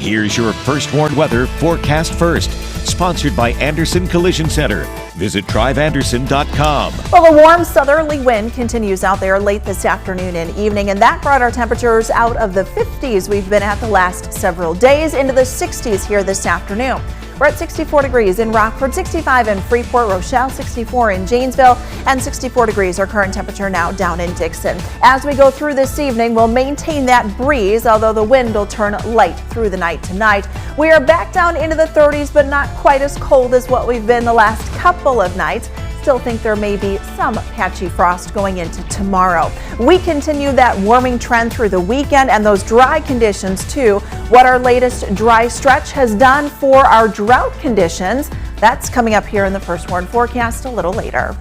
Here's your First Warned Weather forecast first, sponsored by Anderson Collision Center. Visit driveanderson.com. Well, a warm southerly wind continues out there late this afternoon and evening, and that brought our temperatures out of the 50s we've been at the last several days into the 60s here this afternoon. We're at 64 degrees in Rockford, 65 in Freeport, Rochelle, 64 in Janesville, and 64 degrees our current temperature now down in Dixon. As we go through this evening, we'll maintain that breeze, although the wind will turn light through the night tonight. We are back down into the 30s, but not quite as cold as what we've been the last couple of nights. Still think there may be some patchy frost going into tomorrow. We continue that warming trend through the weekend and those dry conditions too. What our latest dry stretch has done for our drought conditions, that's coming up here in the First Warned forecast a little later.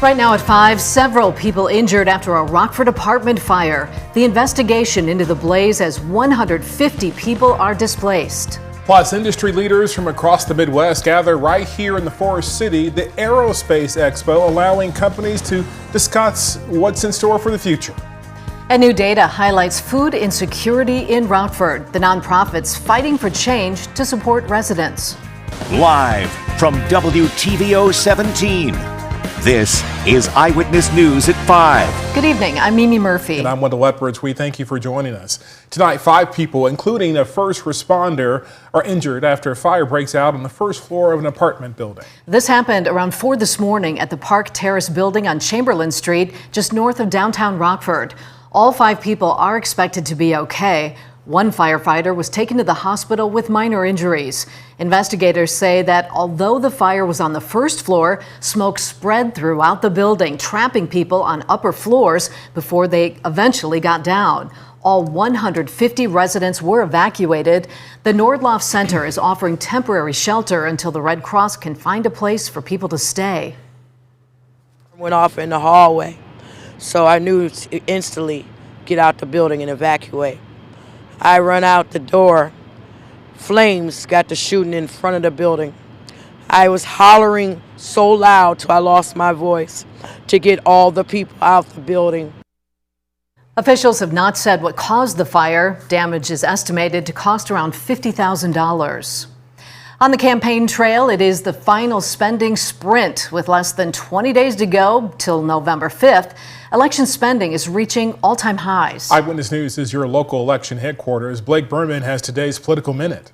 Right now at 5, several people injured after a Rockford apartment fire. The investigation into the blaze as 150 people are displaced. Plus, industry leaders from across the Midwest gather right here in the Forest City, the Aerospace Expo, allowing companies to discuss what's in store for the future. And new data highlights food insecurity in Rockford. The nonprofits fighting for change to support residents. Live from WTVO 17. This is Eyewitness News at 5. Good evening, I'm Mimi Murphy. And I'm Wendell Lethbridge. We thank you for joining us. Tonight, 5 people, including a first responder, are injured after a fire breaks out on the first floor of an apartment building. This happened around 4 this morning at the Park Terrace building on Chamberlain Street, just north of downtown Rockford. All 5 people are expected to be okay. One firefighter was taken to the hospital with minor injuries. Investigators say that although the fire was on the first floor, smoke spread throughout the building, trapping people on upper floors before they eventually got down. All 150 residents were evacuated. The Nordloff Center is offering temporary shelter until the Red Cross can find a place for people to stay. Went off in the hallway, so I knew to instantly get out the building and evacuate. I run out the door. Flames got to shooting in front of the building. I was hollering so loud till I lost my voice to get all the people out the building. Officials have not said what caused the fire. Damage is estimated to cost around $50,000. On the campaign trail, it is the final spending sprint. With less than 20 days to go till November 5th, election spending is reaching all-time highs. Eyewitness News is your local election headquarters. Blake Berman has today's Political Minute.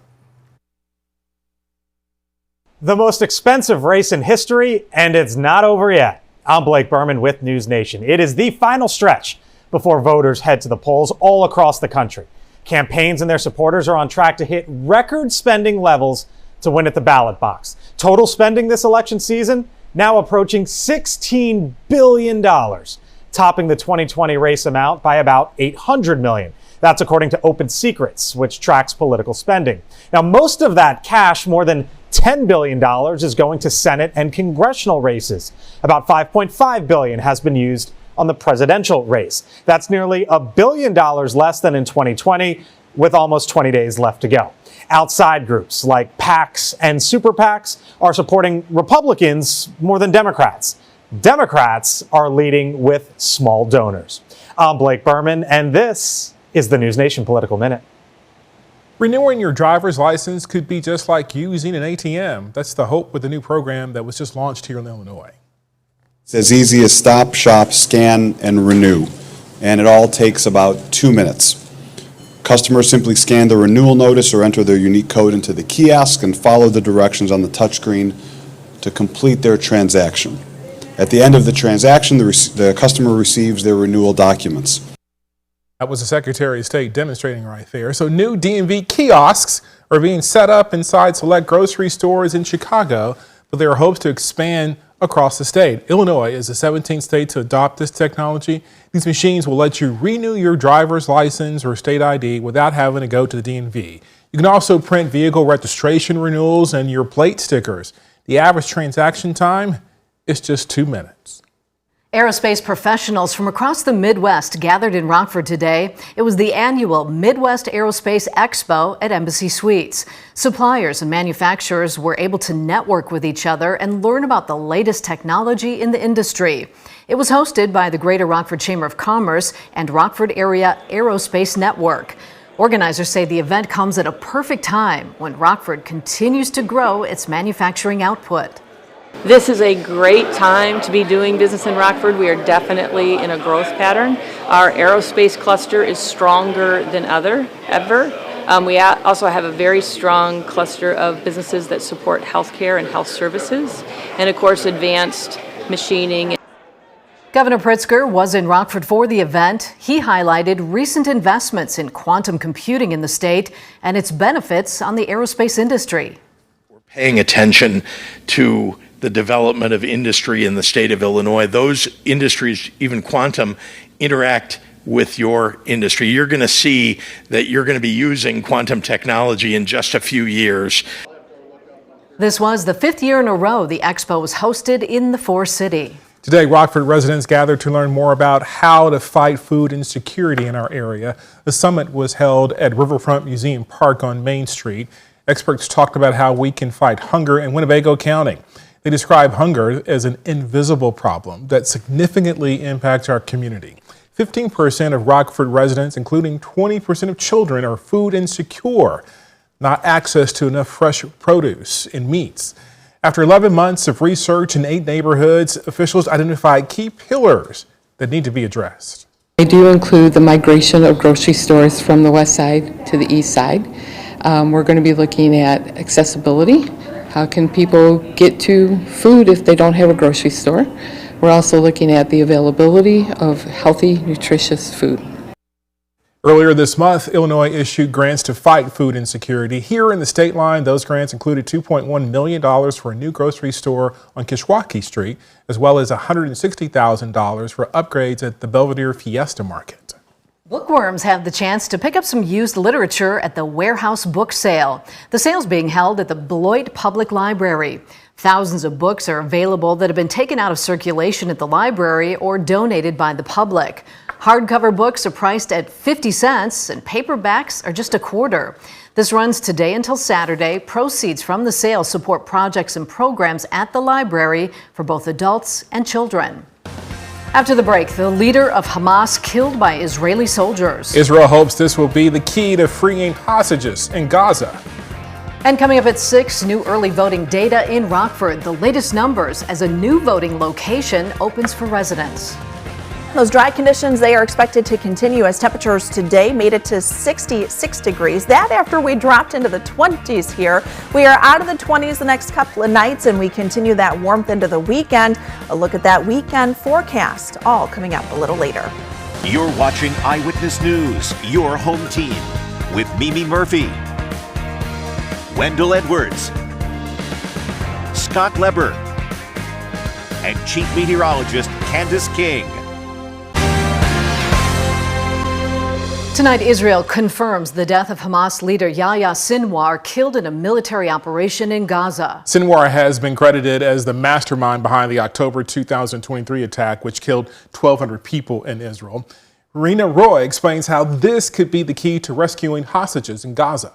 The most expensive race in history, and it's not over yet. I'm Blake Berman with News Nation. It is the final stretch before voters head to the polls all across the country. Campaigns and their supporters are on track to hit record spending levels to win at the ballot box. Total spending this election season now approaching $16 billion, topping the 2020 race amount by about $800 million. That's according to Open Secrets, which tracks political spending. Now, most of that cash, more than $10 billion, is going to Senate and congressional races. About $5.5 billion has been used on the presidential race. That's nearly $1 billion less than in 2020, with almost 20 days left to go. Outside groups like PACs and super PACs are supporting Republicans more than Democrats. Democrats are leading with small donors. I'm Blake Berman, and this is the News Nation Political Minute. Renewing your driver's license could be just like using an ATM. That's the hope with the new program that was just launched here in Illinois. It's as easy as stop, shop, scan, and renew, and it all takes about 2 minutes. Customers simply scan the renewal notice or enter their unique code into the kiosk and follow the directions on the touchscreen to complete their transaction. At the end of the transaction, the customer receives their renewal documents. That was the Secretary of State demonstrating right there. So new DMV kiosks are being set up inside select grocery stores in Chicago, but there are hopes to expand across the state. Illinois is the 17th state to adopt this technology. These machines will let you renew your driver's license or state ID without having to go to the DMV. You can also print vehicle registration renewals and your plate stickers. The average transaction time is just 2 minutes. Aerospace professionals from across the Midwest gathered in Rockford today. It was the annual Midwest Aerospace Expo at Embassy Suites. Suppliers and manufacturers were able to network with each other and learn about the latest technology in the industry. It was hosted by the Greater Rockford Chamber of Commerce and Rockford Area Aerospace Network. Organizers say the event comes at a perfect time when Rockford continues to grow its manufacturing output. This is a great time to be doing business in Rockford. We are definitely in a growth pattern. Our aerospace cluster is stronger than ever. We also have a very strong cluster of businesses that support healthcare and health services, and of course advanced machining. Governor Pritzker was in Rockford for the event. He highlighted recent investments in quantum computing in the state and its benefits on the aerospace industry. We're paying attention to the development of industry in the state of Illinois. Those industries, even quantum, interact with your industry. You're going to see that you're going to be using quantum technology in just a few years. This was the 5th year in a row the Expo was hosted in the Forest City. Today, Rockford residents gathered to learn more about how to fight food insecurity in our area. The summit was held at Riverfront Museum Park on Main Street. Experts talked about how we can fight hunger in Winnebago County. They describe hunger as an invisible problem that significantly impacts our community. 15% of Rockford residents, including 20% of children, are food insecure, not access to enough fresh produce and meats. After 11 months of research in 8 neighborhoods, officials identified key pillars that need to be addressed. They do include the migration of grocery stores from the west side to the east side. We're going to be looking at accessibility. How can people get to food if they don't have a grocery store? We're also looking at the availability of healthy, nutritious food. Earlier this month, Illinois issued grants to fight food insecurity. Here in the state line, those grants included $2.1 million for a new grocery store on Kishwaukee Street, as well as $160,000 for upgrades at the Belvedere Fiesta Market. Bookworms have the chance to pick up some used literature at the Warehouse Book Sale. The sale's being held at the Beloit Public Library. Thousands of books are available that have been taken out of circulation at the library or donated by the public. Hardcover books are priced at 50 cents and paperbacks are just a quarter. This runs today until Saturday. Proceeds from the sale support projects and programs at the library for both adults and children. After the break, the leader of Hamas killed by Israeli soldiers. Israel hopes this will be the key to freeing hostages in Gaza. And coming up at 6, new early voting data in Rockford. The latest numbers as a new voting location opens for residents. Those dry conditions, they are expected to continue as temperatures today made it to 66 degrees. That after we dropped into the 20s here. We are out of the 20s the next couple of nights and we continue that warmth into the weekend. A look at that weekend forecast, all coming up a little later. You're watching Eyewitness News, your home team, with Mimi Murphy, Wendell Edwards, Scott Leber, and Chief Meteorologist Candace King. Tonight, Israel confirms the death of Hamas leader Yahya Sinwar, killed in a military operation in Gaza. Sinwar has been credited as the mastermind behind the October 2023 attack, which killed 1,200 people in Israel. Rena Roy explains how this could be the key to rescuing hostages in Gaza.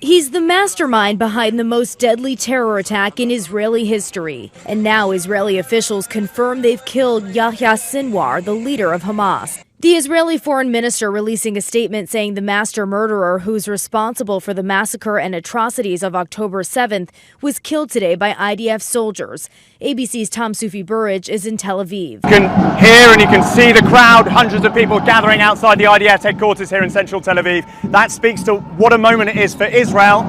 He's the mastermind behind the most deadly terror attack in Israeli history. And now Israeli officials confirm they've killed Yahya Sinwar, the leader of Hamas. The Israeli foreign minister releasing a statement saying the master murderer who's responsible for the massacre and atrocities of October 7th was killed today by IDF soldiers. ABC's Tom Sufi Burridge is in Tel Aviv. You can hear and you can see the crowd, hundreds of people gathering outside the IDF headquarters here in central Tel Aviv. That speaks to what a moment it is for Israel,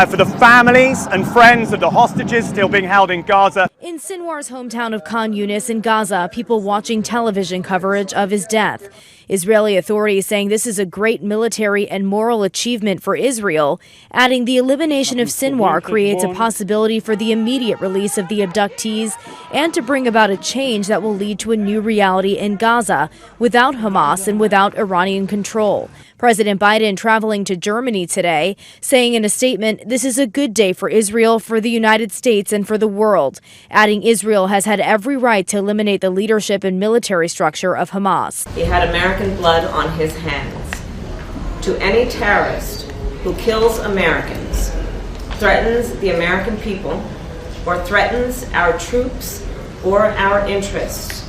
for the families and friends of the hostages still being held in Gaza. In Sinwar's hometown of Khan Yunis in Gaza, people watching television coverage of his death. Israeli authorities saying this is a great military and moral achievement for Israel, adding the elimination of Sinwar creates a possibility for the immediate release of the abductees and to bring about a change that will lead to a new reality in Gaza without Hamas and without Iranian control. President Biden traveling to Germany today, saying in a statement, this is a good day for Israel, for the United States, and for the world, adding Israel has had every right to eliminate the leadership and military structure of Hamas. He had American blood on his hands. To any terrorist who kills Americans, threatens the American people, or threatens our troops or our interests,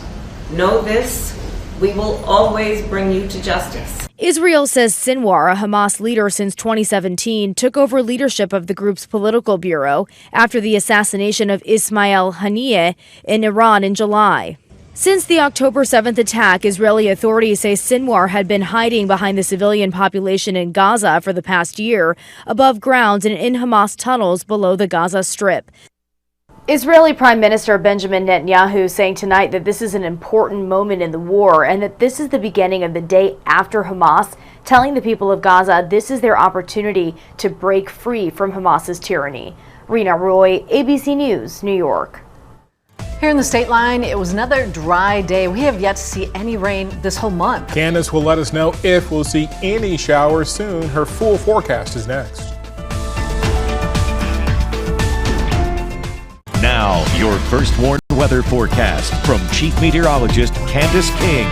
know this, we will always bring you to justice. Israel says Sinwar, a Hamas leader since 2017, took over leadership of the group's political bureau after the assassination of Ismail Haniyeh in Iran in July. Since the October 7th attack, Israeli authorities say Sinwar had been hiding behind the civilian population in Gaza for the past year, above ground and in Hamas tunnels below the Gaza Strip. Israeli Prime Minister Benjamin Netanyahu saying tonight that this is an important moment in the war and that this is the beginning of the day after Hamas, telling the people of Gaza this is their opportunity to break free from Hamas's tyranny. Rena Roy, ABC News, New York. Here in the state line, it was another dry day. We have yet to see any rain this whole month. Candace will let us know if we'll see any showers soon. Her full forecast is next. Now, your first warned weather forecast from Chief Meteorologist Candace King.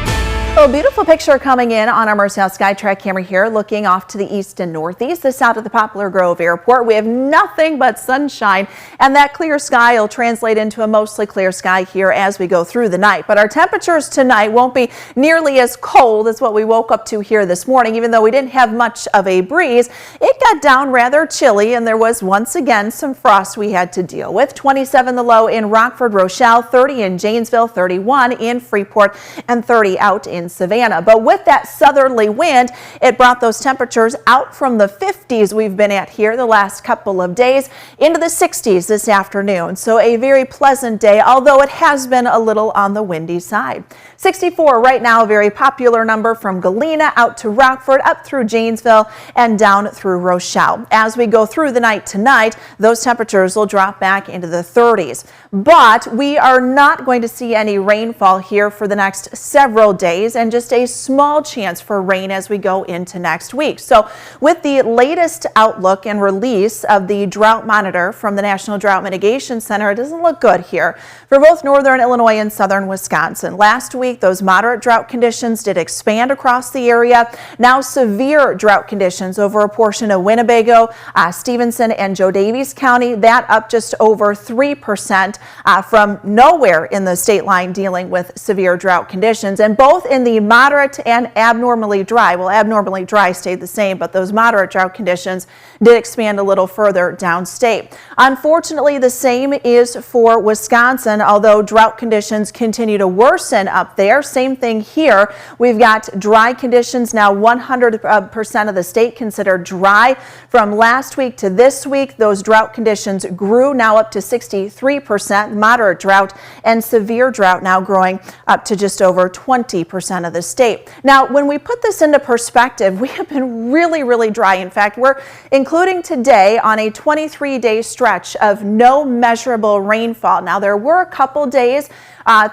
A beautiful picture coming in on our Mercy Skytrack camera here, looking off to the east and northeast, this out of the Poplar Grove Airport. We have nothing but sunshine, and that clear sky will translate into a mostly clear sky here as we go through the night. But our temperatures tonight won't be nearly as cold as what we woke up to here this morning. Even though we didn't have much of a breeze, it got down rather chilly, and there was once again some frost we had to deal with. 27 the low in Rockford, Rochelle, 30 in Janesville, 31 in Freeport, and 30 out in Savannah. But with that southerly wind, it brought those temperatures out from the 50s we've been at here the last couple of days into the 60s this afternoon. So a very pleasant day, although it has been a little on the windy side. 64 right now, a very popular number from Galena out to Rockford, up through Janesville and down through Rochelle. As we go through the night tonight, those temperatures will drop back into the 30s. But we are not going to see any rainfall here for the next several days, and just a small chance for rain as we go into next week. So with the latest outlook and release of the drought monitor from the National Drought Mitigation Center, it doesn't look good here for both northern Illinois and southern Wisconsin. Last week, those moderate drought conditions did expand across the area. Now severe drought conditions over a portion of Winnebago, Stevenson, and Joe Daviess County. That up just over 3% from nowhere in the state line dealing with severe drought conditions. And both in the moderate and abnormally dry, well, abnormally dry stayed the same, but those moderate drought conditions did expand a little further downstate. Unfortunately, the same is for Wisconsin, although drought conditions continue to worsen up there. Same thing here. We've got dry conditions now, 100% of the state considered dry. From last week to this week, those drought conditions grew now up to 63%, moderate drought, and severe drought now growing up to just over 20% of the state. Now, when we put this into perspective, we have been really dry. In fact, we're including today on a 23-day stretch of no measurable rainfall. Now, there were a couple days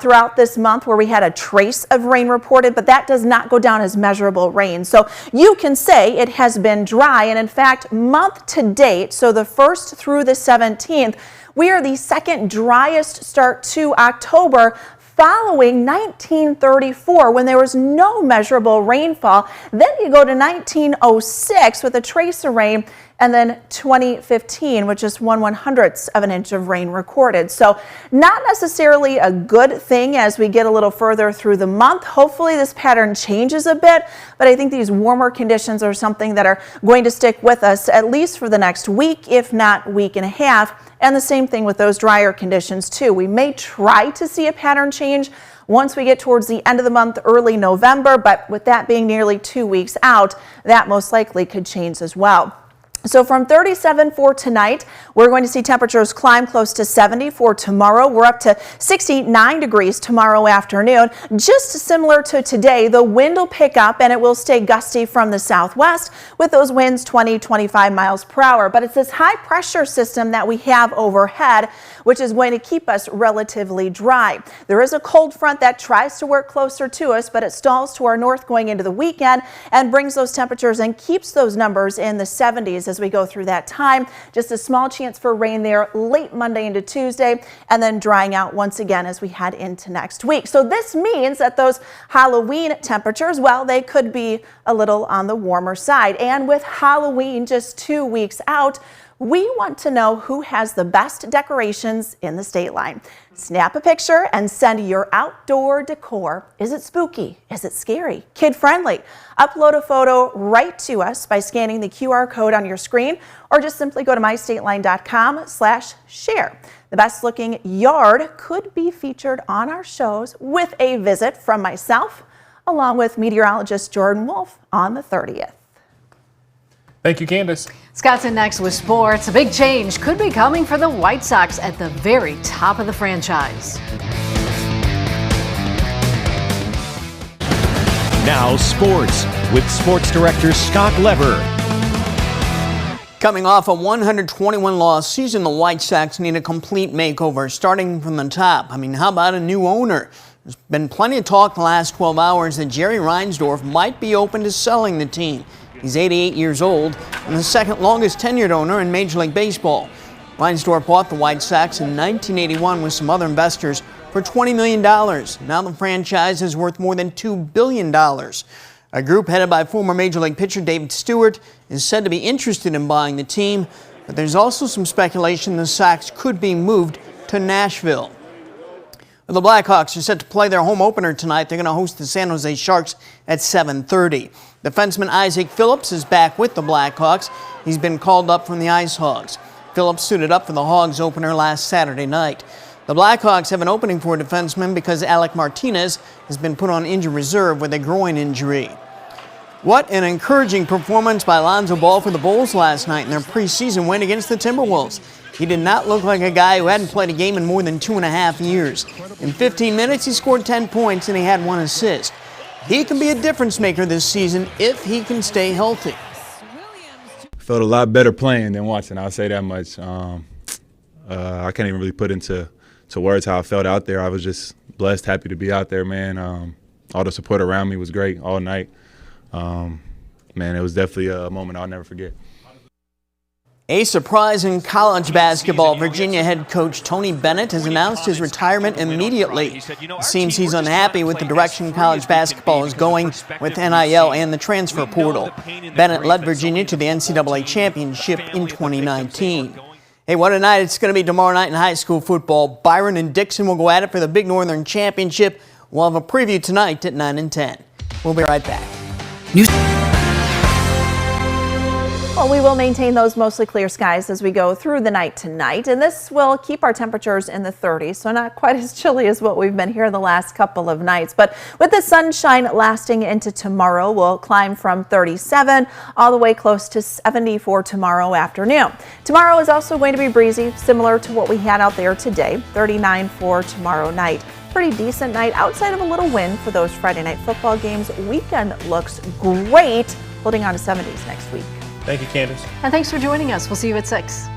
throughout this month where we had a trace of rain reported, but that does not go down as measurable rain. So you can say it has been dry, and in fact, month to date, so the 1st through the 17th, we are the second driest start to October, following 1934 when there was no measurable rainfall. Then you go to 1906 with a trace of rain, and then 2015 with just 1/100th of an inch of rain recorded. So not necessarily a good thing as we get a little further through the month. Hopefully this pattern changes a bit, but I think these warmer conditions are something that are going to stick with us at least for the next week, if not week and a half. And the same thing with those drier conditions too. We may try to see a pattern change once we get towards the end of the month, early November, but with that being nearly 2 weeks out, that most likely could change as well. So from 37 for tonight, we're going to see temperatures climb close to 70 for tomorrow. We're up to 69 degrees tomorrow afternoon. Just similar to today, the wind will pick up and it will stay gusty from the southwest with those winds 20-25 miles per hour. But it's this high pressure system that we have overhead, which is going to keep us relatively dry. There is a cold front that tries to work closer to us, but it stalls to our north going into the weekend and brings those temperatures and keeps those numbers in the 70s as we go through that time. Just a small chance for rain there late Monday into Tuesday, and then drying out once again as we head into next week. So this means that those Halloween temperatures, well, they could be a little on the warmer side. And with Halloween just 2 weeks out, We want to know who has the best decorations in the state line. Snap a picture and send your outdoor decor. Is it spooky? Is it scary? Kid-friendly? Upload a photo right to us by scanning the QR code on your screen, or just simply go to mystateline.com/share. The best looking yard could be featured on our shows with a visit from myself, along with meteorologist Jordan Wolf on the 30th. Thank you, Candace. Scott's in next with sports. A big change could be coming for the White Sox at the very top of the franchise. Now sports with sports director Scott Lever. Coming off a 121-loss season, the White Sox need a complete makeover, starting from the top. I mean, how about a new owner? There's been plenty of talk the last 12 hours that Jerry Reinsdorf might be open to selling the team. He's 88 years old and the second longest tenured owner in Major League Baseball. Reinsdorf bought the White Sox in 1981 with some other investors for $20 million. Now the franchise is worth more than $2 billion. A group headed by former Major League pitcher David Stewart is said to be interested in buying the team, but there's also some speculation the Sox could be moved to Nashville. The Blackhawks are set to play their home opener tonight. They're going to host the San Jose Sharks at 7:30. Defenseman Isaac Phillips is back with the Blackhawks. He's been called up from the Ice Hogs. Phillips suited up for the Hogs opener last Saturday night. The Blackhawks have an opening for a defenseman because Alec Martinez has been put on injured reserve with a groin injury. What an encouraging performance by Lonzo Ball for the Bulls last night in their preseason win against the Timberwolves. He did not look like a guy who hadn't played a game in more than 2.5 years. In 15 minutes, he scored 10 points and he had 1 assist. He can be a difference maker this season if he can stay healthy. Felt a lot better playing than watching, I'll say that much. I can't even really put into words how I felt out there. I was just blessed, happy to be out there, man. All the support around me was great all night. Man, it was definitely a moment I'll never forget. A surprise in college basketball. Virginia head coach Tony Bennett has announced his retirement immediately. It seems he's unhappy with the direction college basketball is going with NIL and the transfer portal. Bennett led Virginia to the NCAA championship in 2019. Hey, what a night it's going to be tomorrow night in high school football. Byron and Dixon will go at it for the Big Northern Championship. We'll have a preview tonight at 9 and 10. We'll be right back. Well, we will maintain those mostly clear skies as we go through the night tonight, and this will keep our temperatures in the 30s, so not quite as chilly as what we've been here the last couple of nights. But with the sunshine lasting into tomorrow, we'll climb from 37 all the way close to 70 for tomorrow afternoon. Tomorrow is also going to be breezy, similar to what we had out there today, 39 for tomorrow night. Pretty decent night outside of a little wind for those Friday night football games. Weekend looks great, holding on to 70s next week. Thank you, Candace. And thanks for joining us. We'll see you at 6.